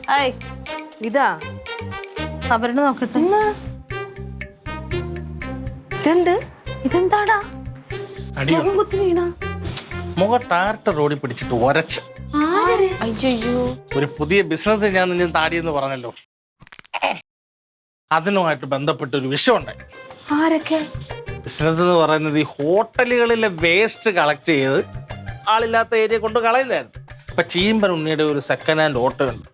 Hi ഇതാ അവരുടെ നോക്കട്ടെ. ഇതെന്ത്? ഇതെന്താടാ അടിയോ മുഖം കുത്തി വീണ? മുഖം ടാർട്ട റോഡിൽ പിടിച്ചിട്ട് ഒരച്ച്. അയ്യോ ഒരു പുതിയ ബിസിനസ് ഞാൻ നിന്നെ താടിയെന്ന് പറഞ്ഞല്ലോ, അതിനുമായിട്ട് ബന്ധപ്പെട്ട ഒരു വിഷയമുണ്ടായി. ആരൊക്കെ? ബിസിനസ് എന്ന് പറയുന്നത് ഈ ഹോട്ടലുകളിലെ വേസ്റ്റ് കളക്ട് ചെയ്ത് ആളില്ലാത്ത ഏരിയ കൊണ്ട് കളയുന്നതായിരുന്നു. ഇപ്പൊ ചീമ്പൻ ഉണ്ണിയുടെ ഒരു സെക്കൻഡ് ഹാൻഡ് ഓട്ടോ ഉണ്ട്.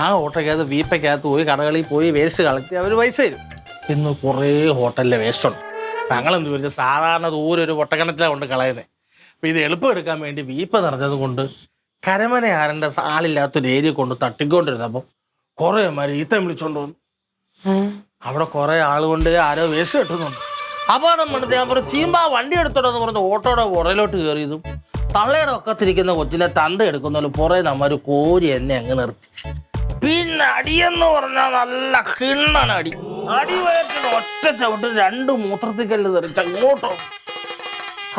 ആ ഓട്ടോക്കകത്ത് വീപ്പയ്ക്കകത്ത് പോയി കടകളിൽ പോയി വേസ്റ്റ് കളക്ട് ചെയ്ത് അവർ പൈസ തരും. ഇന്ന് കുറേ ഹോട്ടലിലെ വേസ്റ്റ് ഉണ്ട്. ഞങ്ങളെന്ത് ചോദിച്ചാൽ സാധാരണ ദൂരെ ഒരു പൊട്ടക്കിണറ്റിലാണ് കൊണ്ട് കളയുന്നത്. അപ്പൊ ഇത് എളുപ്പം എടുക്കാൻ വേണ്ടി വീപ്പ നിറഞ്ഞത് കൊണ്ട് കരമന ആരൻ്റെ ആളില്ലാത്തൊരു ഏരിയ കൊണ്ട് തട്ടിക്കൊണ്ടിരുന്നപ്പോൾ കുറേ മാര് ഈത്തം വിളിച്ചോണ്ട് വന്നു. അവിടെ കുറെ ആളുകൊണ്ട് ആരോ വേസ്റ്റ് കെട്ടുന്നുണ്ട്. അപകടം പണിത് ഞാൻ പറഞ്ഞു ചീമ്പ വണ്ടി എടുത്തോടെന്ന് പറഞ്ഞ് ഓട്ടോയുടെ പുറയിലോട്ട് കയറിയതും തള്ളയുടെ ഒക്കത്തിരിക്കുന്ന കൊച്ചിനെ തന്ത എടുക്കുന്ന പുറേ നമ്മൊരു കോരി എന്നെ അങ്ങ് നിർത്തി. പിന്നെ അടിയെന്ന് പറഞ്ഞാൽ നല്ല കിണ്ണൻ അടി. അടി വയറ്റിന് ഒറ്റ ചവിട്ട് 2 മൂത്രത്തിക്കല്ല് തെറിച്ച് അങ്ങോട്ടോ.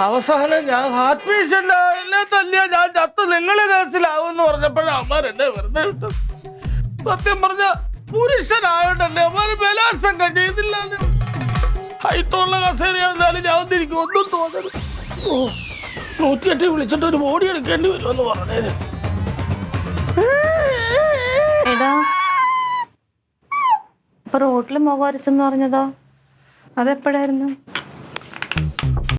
അവസാനം ഞാൻ ഹാർട്ട് പേഷ്യന്റ് എന്നെ തല്ലിയ ഞാൻ ചത്ത് നിങ്ങളെ കേസിലാവുമെന്ന് പറഞ്ഞപ്പോഴാണ് അമ്മ എന്നെ വെറുതെ വിട്ടത്. സത്യം പറഞ്ഞ പുരുഷനായോണ്ടല്ലേ അമ്മ ബലാത്സംഗം ചെയ്തില്ല. ഹൈറ്റുള്ള കസേരയായിരുന്നാലും ഞാൻ ഒന്നിരിക്കും, ഒന്നും തോന്നരുത്. 108 വിളിച്ചിട്ട് ഒരു ബോഡി എടുക്കേണ്ടി വരുമെന്ന് പറഞ്ഞേര്. എടാ ഇപ്പൊ റോട്ടില് മുഖം അരച്ചെന്ന് പറഞ്ഞതോ? അതെപ്പോഴായിരുന്നു?